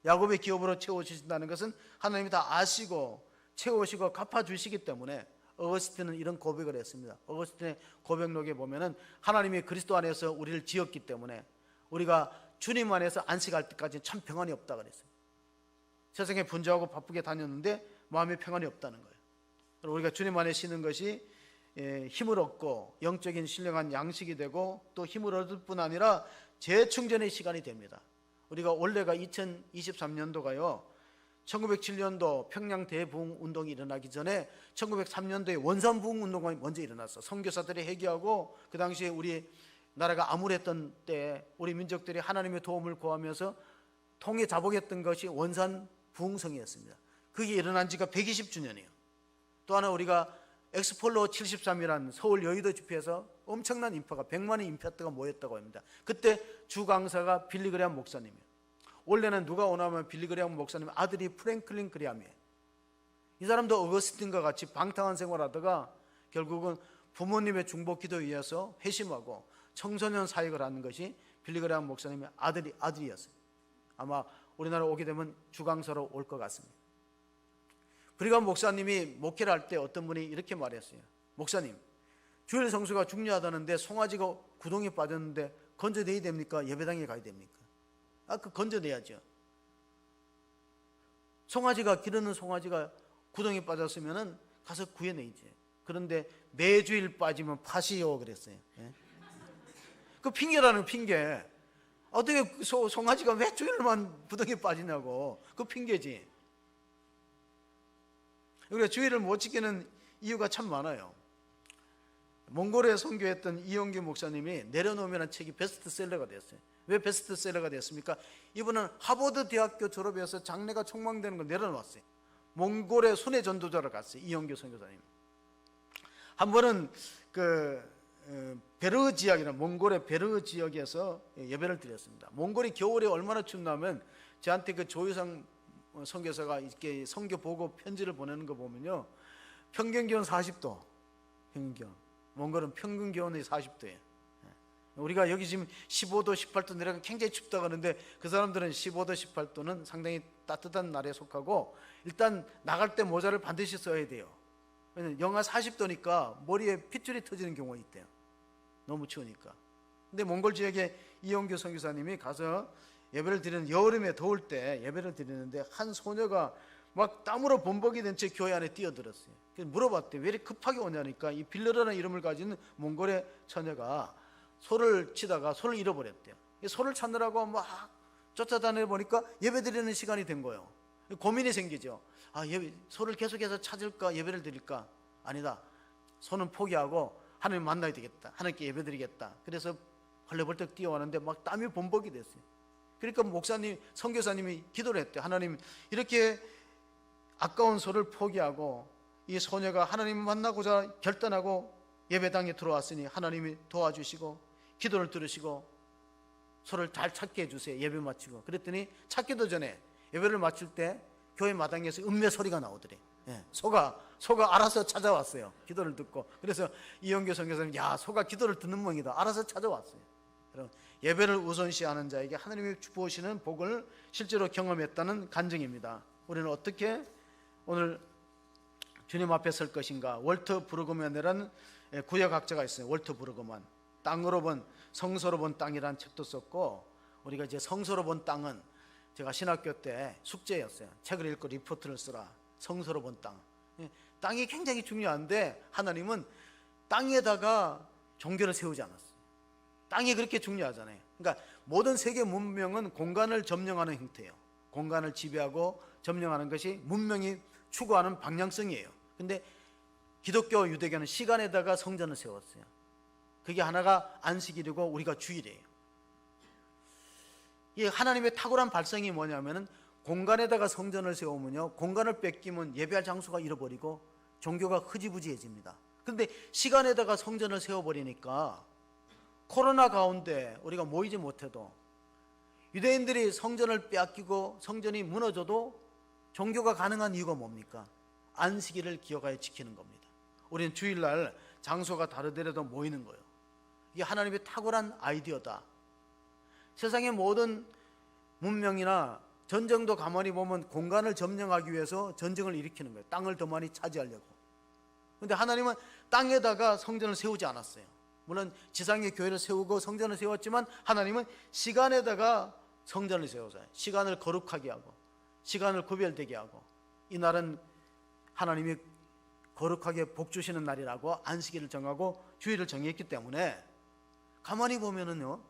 야곱의 기업으로 채워주신다는 것은 하나님이 다 아시고 채우시고 갚아주시기 때문에 어거스틴은 이런 고백을 했습니다. 어거스틴의 고백록에 보면은 하나님이 그리스도 안에서 우리를 지었기 때문에 우리가 주님 안에서 안식할 때까지 참 평안이 없다 그랬어요. 세상에 분주하고 바쁘게 다녔는데 마음에 평안이 없다는 거예요. 우리가 주님 안에 쉬는 것이 힘을 얻고 영적인 신령한 양식이 되고 또 힘을 얻을 뿐 아니라 재충전의 시간이 됩니다. 우리가 올해가 2023년도가요 1907년도 평양 대부흥 운동이 일어나기 전에 1903년도에 원산 부흥 운동이 먼저 일어났어. 선교사들이 회개하고 그 당시에 우리 나라가 암울했던 때 우리 민족들이 하나님의 도움을 구하면서 통해 자복했던 것이 원산 부흥성이었습니다. 그게 일어난 지가 120주년이에요. 또 하나 우리가 엑스폴로 73이라는 서울 여의도 집회에서 엄청난 인파가 100만의 인파가 모였다고 합니다. 그때 주 강사가 빌리 그레함 목사님이에요. 원래는 누가 오나면 빌리 그레함 목사님 아들이 프랭클린 그레함이에요. 이 사람도 어거스틴과 같이 방탕한 생활하다가 결국은 부모님의 중보 기도에 의해서 회심하고 청소년 사역을 하는 것이 빌리 그레함 목사님의 아들이었어요. 아마 우리나라 오게 되면 주강사로 올 것 같습니다. 브리감 목사님이 목회를 할 때 어떤 분이 이렇게 말했어요. 목사님, 주일 성수가 중요하다는데 송아지가 구덩이에 빠졌는데 건져내야 됩니까? 예배당에 가야 됩니까? 그 건져내야죠. 송아지가 기르는 송아지가 구덩이에 빠졌으면 가서 구해내야지. 그런데 매주일 빠지면 파시요 그랬어요. 그 핑계라는 핑계. 어떻게 송아지가 왜 주일만 부둥이 빠지냐고. 그 핑계지. 우리가 주일을 못 지키는 이유가 참 많아요. 몽골에 선교했던 이용규 목사님이 내려놓으면 책이 베스트셀러가 됐어요. 왜 베스트셀러가 됐습니까? 이분은 하버드 대학교 졸업해서 장래가 촉망되는 걸 내려놓았어요. 몽골의 순회 전도자로 갔어요. 이용규 선교사님. 한 번은 베르 지역이나 몽골의 베르 지역에서 예배를 드렸습니다. 몽골이 겨울에 얼마나 춥냐면 저한테 그 조유상 선교사가 이렇게 선교 보고 편지를 보내는 거 보면요, 평균 기온 40도, 평균 기온. 몽골은 평균 기온이 40도예요. 우리가 여기 지금 15도, 18도 내려가면 굉장히 춥다고 하는데 그 사람들은 15도, 18도는 상당히 따뜻한 날에 속하고 일단 나갈 때 모자를 반드시 써야 돼요. 왜냐면 영하 40도니까 머리에 핏줄이 터지는 경우가 있대요. 너무 추우니까. 근데 몽골 지역에 이용규 선교사님이 가서 예배를 드리는, 여름에 더울 때 예배를 드리는데 한 소녀가 막 땀으로 범벅이 된 채 교회 안에 뛰어들었어요. 그래서 물어봤대요. 왜 이렇게 급하게 오냐니까 이 빌러라는 이름을 가진 몽골의 처녀가 소를 치다가 소를 잃어버렸대요. 소를 찾느라고 막 쫓아다녀 보니까 예배 드리는 시간이 된 거예요. 고민이 생기죠. 소를 계속해서 찾을까, 예배를 드릴까? 아니다. 소는 포기하고 하나님 만나야 되겠다. 하나님께 예배 드리겠다. 그래서 헐레벌떡 뛰어왔는데 막 땀이 범벅이 됐어요. 그러니까 목사님, 선교사님이 기도를 했대요. 하나님, 이렇게 아까운 소를 포기하고 이 소녀가 하나님 만나고자 결단하고 예배당에 들어왔으니 하나님이 도와주시고 기도를 들으시고 소를 잘 찾게 해주세요. 예배 마치고. 그랬더니 찾기도 전에 예배를 마칠 때 교회 마당에서 음매 소리가 나오더래. 소가 알아서 찾아왔어요. 기도를 듣고. 그래서 이용규 선교사님, 야, 소가 기도를 듣는 모양이다. 알아서 찾아왔어요. 여러분, 예배를 우선시하는 자에게 하나님이 부으시는 복을 실제로 경험했다는 간증입니다. 우리는 어떻게 오늘 주님 앞에 설 것인가? 월터 브루그만이라는 구역학자가 있어요. 월터 브루그만. 땅으로 본, 성서로 본 땅이라는 책도 썼고, 우리가 이제 성서로 본 땅은 제가 신학교 때 숙제였어요. 책을 읽고 리포트를 쓰라. 성서로 본 땅. 땅이 굉장히 중요한데 하나님은 땅에다가 종교를 세우지 않았어요. 땅이 그렇게 중요하잖아요. 그러니까 모든 세계 문명은 공간을 점령하는 형태예요. 공간을 지배하고 점령하는 것이 문명이 추구하는 방향성이에요. 근데 기독교, 유대교는 시간에다가 성전을 세웠어요. 그게 하나가 안식일이고 우리가 주일이에요. 이 하나님의 탁월한 발상이 뭐냐면은 공간에다가 성전을 세우면요, 공간을 뺏기면 예배할 장소가 잃어버리고 종교가 흐지부지해집니다. 그런데 시간에다가 성전을 세워버리니까 코로나 가운데 우리가 모이지 못해도, 유대인들이 성전을 빼앗기고 성전이 무너져도 종교가 가능한 이유가 뭡니까? 안식일을 기억하여 지키는 겁니다. 우리는 주일날 장소가 다르더라도 모이는 거예요. 이게 하나님의 탁월한 아이디어다. 세상의 모든 문명이나 전쟁도 가만히 보면 공간을 점령하기 위해서 전쟁을 일으키는 거예요. 땅을 더 많이 차지하려고. 그런데 하나님은 땅에다가 성전을 세우지 않았어요. 물론 지상의 교회를 세우고 성전을 세웠지만 하나님은 시간에다가 성전을 세워서 시간을 거룩하게 하고 시간을 구별되게 하고, 이 날은 하나님이 거룩하게 복 주시는 날이라고 안식일을 정하고 주일을 정했기 때문에, 가만히 보면은요,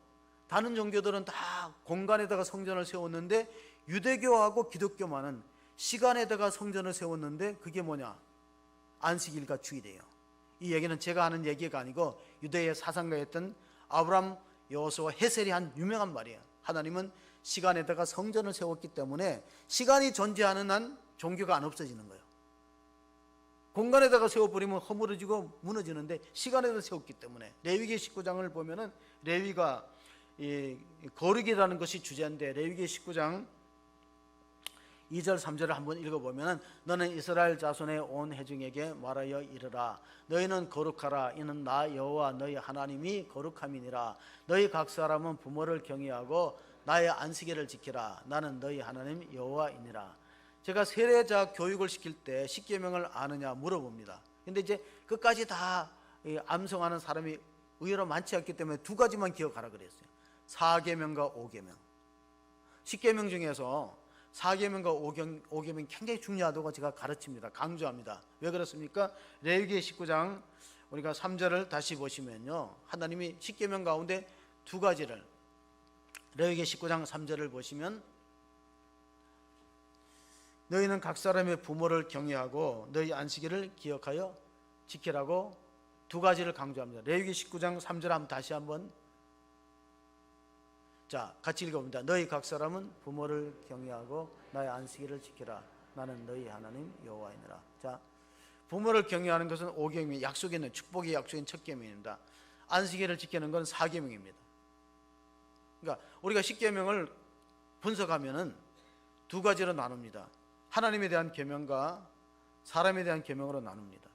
다른 종교들은 다 공간에다가 성전을 세웠는데 유대교하고 기독교만은 시간에다가 성전을 세웠는데 그게 뭐냐? 안식일과 주일이에요. 이 얘기는 제가 하는 얘기가 아니고 유대의 사상가였던 아브람 여호수아 헤셀이 한 유명한 말이에요. 하나님은 시간에다가 성전을 세웠기 때문에 시간이 존재하는 한 종교가 안 없어지는 거예요. 공간에다가 세워버리면 허물어지고 무너지는데 시간에다 세웠기 때문에, 레위기 19장을 보면은 레위가 이 거룩이라는 것이 주제인데 레위기 19장 2절 3절을 한번 읽어보면, 너는 이스라엘 자손의 온 회중에게 말하여 이르라. 너희는 거룩하라. 이는 나 여호와 너희 하나님이 거룩함이니라. 너희 각 사람은 부모를 경외하고 나의 안식일을 지키라. 나는 너희 하나님 여호와이니라. 제가 세례자 교육을 시킬 때 십계명을 아느냐 물어봅니다. 근데 이제 끝까지 다 암송하는 사람이 의외로 많지 않기 때문에 두 가지만 기억하라 그랬어요. 4계명과 5계명. 십계명 중에서 4계명과 5계명이 굉장히 중요하다고 제가 가르칩니다. 강조합니다. 왜 그렇습니까? 레위기 19장 우리가 3절을 다시 보시면요, 하나님이 십계명 가운데 두 가지를 레위기 19장 3절을 보시면 너희는 각 사람의 부모를 경외하고 너희 안식일을 기억하여 지키라고 두 가지를 강조합니다. 레위기 19장 3절 한번 다시 한번 같이 읽어봅니다. 너희 각 사람은 부모를 경외하고 나의 안식일을 지키라. 나는 너희 하나님 여호와이니라. 자, 부모를 경외하는 것은 5계명, 약속에 있는 축복의 약속인 첫 계명입니다. 안식일을 지키는 건 4계명입니다. 그러니까 우리가 10계명을 분석하면은 두 가지로 나눕니다. 하나님에 대한 계명과 사람에 대한 계명으로 나눕니다.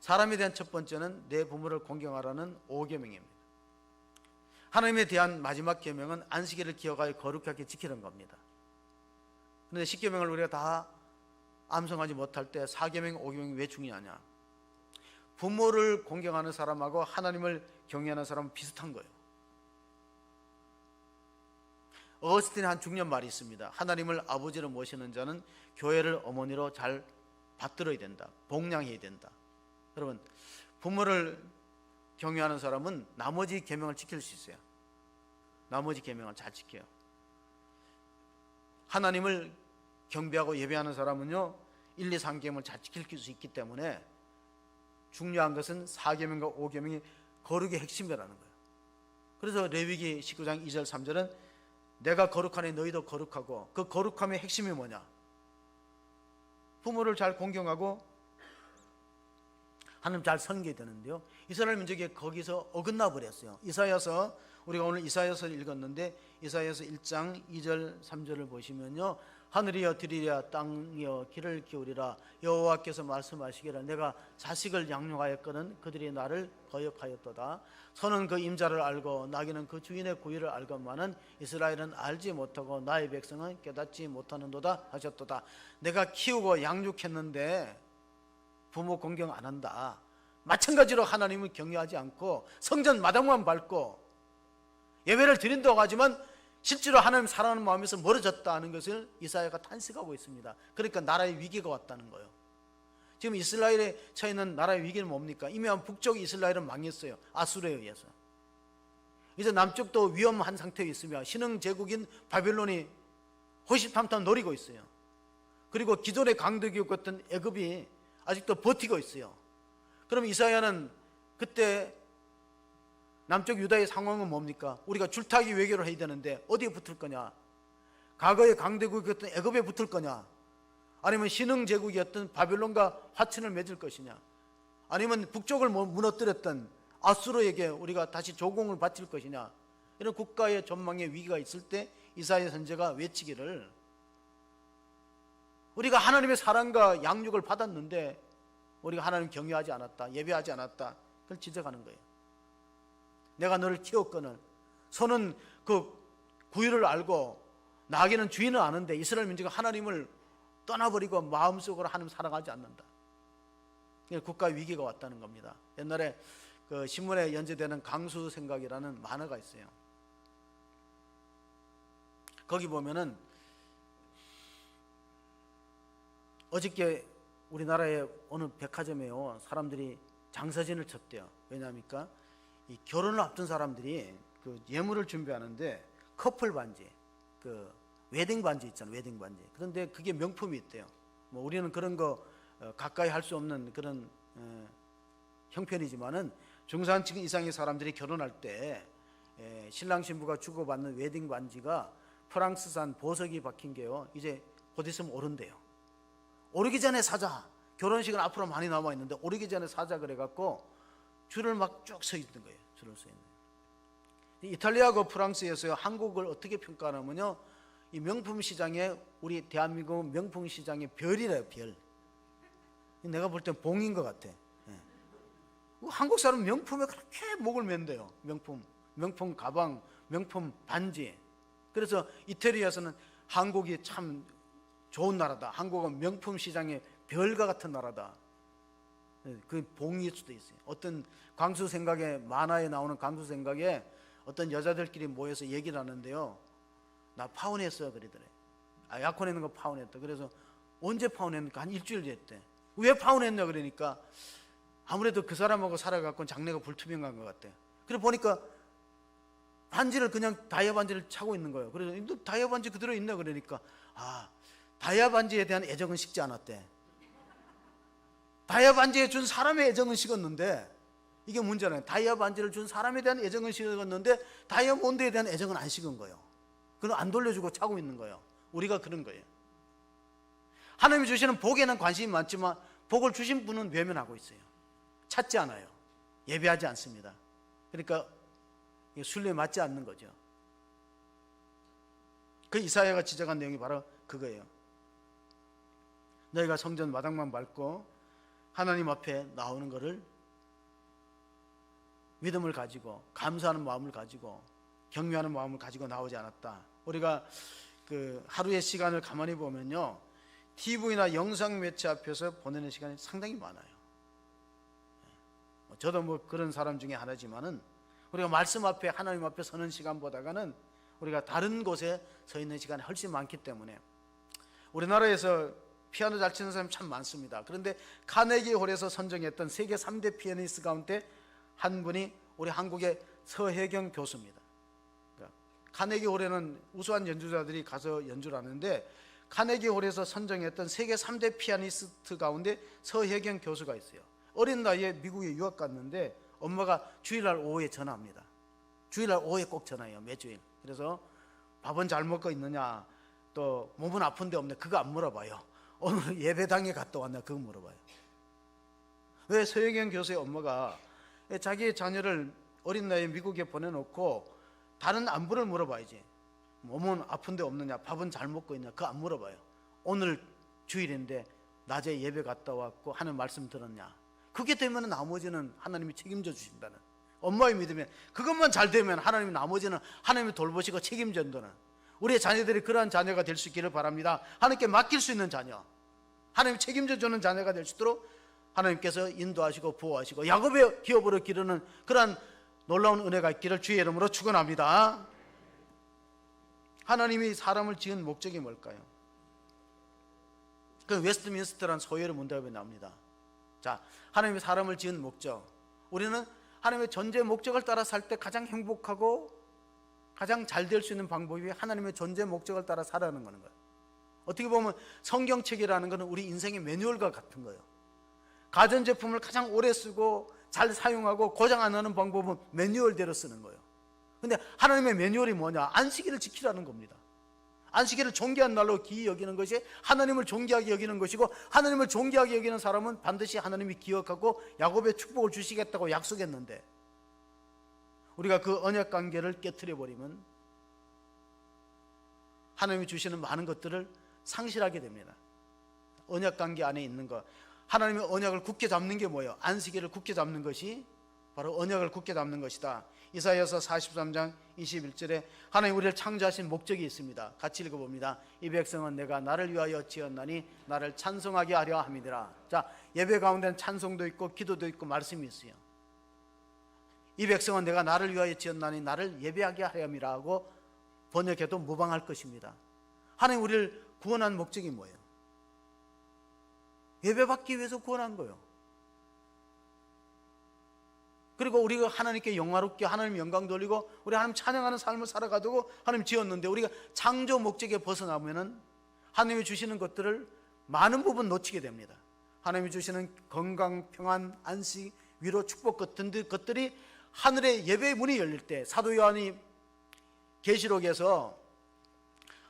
사람에 대한 첫 번째는 내 부모를 공경하라는 5계명입니다. 하나님에 대한 마지막 계명은 안식일을 기억하여 거룩하게 지키는 겁니다. 그런데 10계명을 우리가 다 암송하지 못할 때 4계명, 5계명이 왜 중요하냐? 부모를 공경하는 사람하고 하나님을 경외하는 사람은 비슷한 거예요. 어거스틴의 한 중년 말이 있습니다. 하나님을 아버지로 모시는 자는 교회를 어머니로 잘 받들어야 된다. 복양해야 된다. 여러분, 부모를 경외하는 사람은 나머지 계명을 지킬 수 있어요. 나머지 계명을 잘 지켜요. 하나님을 경배하고 예배하는 사람은요 1, 2, 3계명을 잘 지킬 수 있기 때문에 중요한 것은 4계명과 5계명이 거룩의 핵심이라는 거예요. 그래서 레위기 19장 2절 3절은 내가 거룩하니 너희도 거룩하고, 그 거룩함의 핵심이 뭐냐? 부모를 잘 공경하고 하나님 잘 섬겨야 되는데요, 이스라엘 민족이 거기서 어긋나 버렸어요. 이사야서, 우리가 오늘 이사야서를 읽었는데 이사야서 1장 2절 3절을 보시면요, 하늘이여 들으랴, 땅이여 귀를 기울이라. 여호와께서 말씀하시기를 내가 자식을 양육하였거든 그들이 나를 거역하였도다. 소는 그 임자를 알고 나귀는 그 주인의 구의를 알건만은 이스라엘은 알지 못하고 나의 백성은 깨닫지 못하는도다 하셨도다. 내가 키우고 양육했는데 부모 공경 안 한다. 마찬가지로 하나님을 경외하지 않고 성전 마당만 밟고 예배를 드린다고 하지만 실제로 하나님 사랑하는 마음에서 멀어졌다는 것을 이사야가 탄식하고 있습니다. 그러니까 나라의 위기가 왔다는 거예요. 지금 이스라엘에 처해 있는 나라의 위기는 뭡니까? 이미 북쪽 이스라엘은 망했어요. 아수르에 의해서. 이제 남쪽도 위험한 상태에 있으며 신흥 제국인 바벨론이 호시탐탐 노리고 있어요. 그리고 기존의 강대국이었던 애굽이 아직도 버티고 있어요. 그럼 이사야는 그때 남쪽 유다의 상황은 뭡니까? 우리가 줄타기 외교를 해야 되는데 어디에 붙을 거냐? 과거의 강대국이었던 애굽에 붙을 거냐? 아니면 신흥 제국이었던 바벨론과 화친을 맺을 것이냐? 아니면 북쪽을 무너뜨렸던 아수르에게 우리가 다시 조공을 바칠 것이냐? 이런 국가의 전망의 위기가 있을 때 이사야 선지자가 외치기를, 우리가 하나님의 사랑과 양육을 받았는데 우리가 하나님 경외하지 않았다, 예배하지 않았다, 그걸 지적하는 거예요. 내가 너를 키웠거늘 소는 그 구유를 알고 나귀는 주인을 아는데 이스라엘 민족이 하나님을 떠나버리고 마음속으로 하나님 사랑하지 않는다. 국가 위기가 왔다는 겁니다. 옛날에 그 신문에 연재되는 강수생각이라는 만화가 있어요. 거기 보면은 어저께 우리나라의 어느 백화점에요, 사람들이 장사진을 쳤대요. 왜냐합니까? 이 결혼을 앞둔 사람들이 그 예물을 준비하는데 커플 반지, 그 웨딩 반지 있잖아요, 웨딩 반지. 그런데 그게 명품이 있대요. 뭐 우리는 그런 거 가까이 할 수 없는 그런 형편이지만은 중산층 이상의 사람들이 결혼할 때 신랑 신부가 주고받는 웨딩 반지가 프랑스산 보석이 박힌 게요, 이제 곧 있으면 오른대요. 오르기 전에 사자. 결혼식은 앞으로 많이 남아 있는데 오르기 전에 사자 그래갖고 줄을 막 쭉 서 있는 거예요. 줄을 서 있는 거예요. 이탈리아하고 프랑스에서 한국을 어떻게 평가하냐면요, 이 명품 시장에, 우리 대한민국 명품 시장의 별이래요, 별. 내가 볼 땐 봉인 것 같아. 한국 사람은 명품에 그렇게 목을 맨대요. 명품 가방, 명품 반지. 그래서 이태리에서는 한국이 참 좋은 나라다, 한국은 명품 시장의 별과 같은 나라다, 그 봉일 수도 있어요. 어떤 광수 생각에, 만화에 나오는 광수 생각에 어떤 여자들끼리 모여서 얘기를 하는데요, 나 파혼했어 그러더래. 약혼했는 거 파혼했다. 그래서 언제 파혼했는가? 한 일주일 됐대. 왜 파혼했냐 그러니까 아무래도 그 사람하고 살아갖고 장래가 불투명한 것 같대. 그래 보니까 반지를 그냥 다이아 반지를 차고 있는 거예요. 그래서 너 다이아 반지 그대로 있네. 그러니까 다이아 반지에 대한 애정은 식지 않았대. 다이아 반지에 준 사람의 애정은 식었는데, 이게 문제는 다이아 반지를 준 사람에 대한 애정은 식었는데 다이아몬드에 대한 애정은 안 식은 거예요. 그건 안 돌려주고 차고 있는 거예요. 우리가 그런 거예요. 하나님이 주시는 복에는 관심이 많지만 복을 주신 분은 외면하고 있어요. 찾지 않아요. 예배하지 않습니다. 그러니까 순리에 맞지 않는 거죠. 그 이사야가 지적한 내용이 바로 그거예요. 너희가 성전 마당만 밟고 하나님 앞에 나오는 것을 믿음을 가지고 감사하는 마음을 가지고 경외하는 마음을 가지고 나오지 않았다. 우리가 그 하루의 시간을 가만히 보면요, TV나 영상 매체 앞에서 보내는 시간이 상당히 많아요. 저도 뭐 그런 사람 중에 하나지만은 우리가 말씀 앞에 하나님 앞에 서는 시간보다는 우리가 다른 곳에 서 있는 시간이 훨씬 많기 때문에, 우리나라에서 피아노 잘 치는 사람이 참 많습니다. 그런데 카네기 홀에서 선정했던 세계 3대 피아니스트 가운데 한 분이 우리 한국의 서혜경 교수입니다. 그러니까 카네기 홀에는 우수한 연주자들이 가서 연주를 하는데, 카네기 홀에서 선정했던 세계 3대 피아니스트 가운데 서혜경 교수가 있어요. 어린 나이에 미국에 유학 갔는데 엄마가 주일날 오후에 전화합니다. 주일날 오후에 꼭 전화해요, 매주일. 그래서 밥은 잘 먹고 있느냐, 또 몸은 아픈데 없냐, 그거 안 물어봐요. 오늘 예배당에 갔다 왔냐, 그거 물어봐요. 왜? 서혜경 교수의 엄마가 자기의 자녀를 어린 나이에 미국에 보내놓고 다른 안부를 물어봐야지, 몸은 아픈데 없느냐, 밥은 잘 먹고 있냐, 그거 안 물어봐요. 오늘 주일인데 낮에 예배 갔다 왔고 하는 말씀 들었냐, 그게 되면 나머지는 하나님이 책임져 주신다는 엄마의 믿음에, 그것만 잘 되면 하나님이 나머지는 하나님이 돌보시고 책임진다는, 우리의 자녀들이 그러한 자녀가 될 수 있기를 바랍니다. 하나님께 맡길 수 있는 자녀, 하나님이 책임져 주는 자녀가 될 수 있도록 하나님께서 인도하시고 보호하시고 야곱의 기업으로 기르는 그러한 놀라운 은혜가 있기를 주의 이름으로 축원합니다. 하나님이 사람을 지은 목적이 뭘까요? 그 웨스트민스터라는 소요의 문답에 나옵니다. 자, 하나님이 사람을 지은 목적, 우리는 하나님의 존재 목적을 따라 살 때 가장 행복하고 가장 잘 될 수 있는 방법이 하나님의 존재 목적을 따라 살아가는 거예요. 어떻게 보면 성경책이라는 것은 우리 인생의 매뉴얼과 같은 거예요. 가전제품을 가장 오래 쓰고 잘 사용하고 고장 안 나는 방법은 매뉴얼대로 쓰는 거예요. 근데 하나님의 매뉴얼이 뭐냐? 안식일을 지키라는 겁니다. 안식일을 존귀한 날로 기이 여기는 것이 하나님을 존귀하게 여기는 것이고, 하나님을 존귀하게 여기는 사람은 반드시 하나님이 기억하고 야곱의 축복을 주시겠다고 약속했는데, 우리가 그 언약 관계를 깨트려 버리면 하나님이 주시는 많은 것들을 상실하게 됩니다. 언약 관계 안에 있는 것, 하나님의 언약을 굳게 잡는 게 뭐예요? 안식일을 굳게 잡는 것이 바로 언약을 굳게 잡는 것이다. 이사야서 43장 21절에 하나님 우리를 창조하신 목적이 있습니다. 같이 읽어봅니다. 이 백성은 내가 나를 위하여 지었나니 나를 찬송하게 하려 함이니라. 자, 예배 가운데는 찬송도 있고 기도도 있고 말씀이 있어요. 이 백성은 내가 나를 위하여 지었나니 나를 예배하게 하려 함이라 하고 번역해도 무방할 것입니다. 하나님 우리를 구원한 목적이 뭐예요? 예배받기 위해서 구원한 거예요. 그리고 우리가 하나님께 영화롭게 하나님 영광 돌리고 우리 하나님 찬양하는 삶을 살아가도록 하나님 지었는데, 우리가 창조 목적에 벗어나면 하나님이 주시는 것들을 많은 부분 놓치게 됩니다. 하나님이 주시는 건강, 평안, 안식, 위로, 축복 같은 것들이 하늘의 예배의 문이 열릴 때, 사도 요한이 계시록에서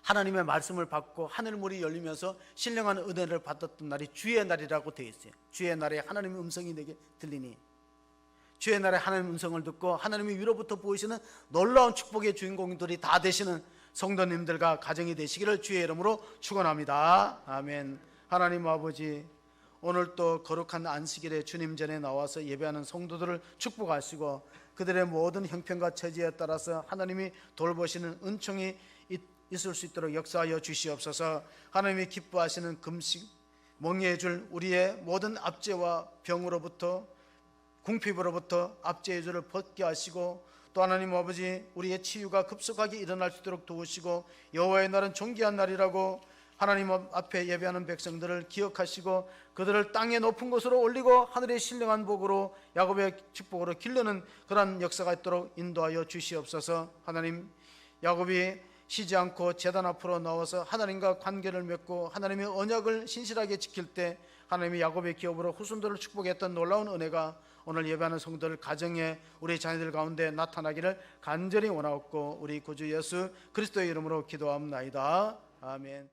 하나님의 말씀을 받고 하늘문이 열리면서 신령한 은혜를 받았던 날이 주의 날이라고 되어 있어요. 주의 날에 하나님의 음성이 내게 들리니, 주의 날에 하나님의 음성을 듣고 하나님이 위로부터 보이시는 놀라운 축복의 주인공들이 다 되시는 성도님들과 가정이 되시기를 주의 이름으로 축원합니다. 아멘. 하나님 아버지, 오늘 또 거룩한 안식일에 주님 전에 나와서 예배하는 성도들을 축복하시고 그들의 모든 형편과 처지에 따라서 하나님이 돌보시는 은총이 있을 수 있도록 역사하여 주시옵소서. 하나님이 기뻐하시는 금식 멍해해 줄 우리의 모든 압제와 병으로부터, 궁핍으로부터 압제의 줄을 벗게 하시고, 또 하나님 아버지 우리의 치유가 급속하게 일어날 수 있도록 도우시고, 여호와의 날은 존귀한 날이라고 하나님 앞에 예배하는 백성들을 기억하시고 그들을 땅의 높은 곳으로 올리고 하늘의 신령한 복으로 야곱의 축복으로 기르는 그러한 역사가 있도록 인도하여 주시옵소서. 하나님, 야곱이 쉬지 않고 제단 앞으로 나와서 하나님과 관계를 맺고 하나님의 언약을 신실하게 지킬 때 하나님이 야곱의 기업으로 후손들을 축복했던 놀라운 은혜가 오늘 예배하는 성도들 가정에 우리 자녀들 가운데 나타나기를 간절히 원하옵고 우리 구주 예수 그리스도의 이름으로 기도합나이다. 아멘.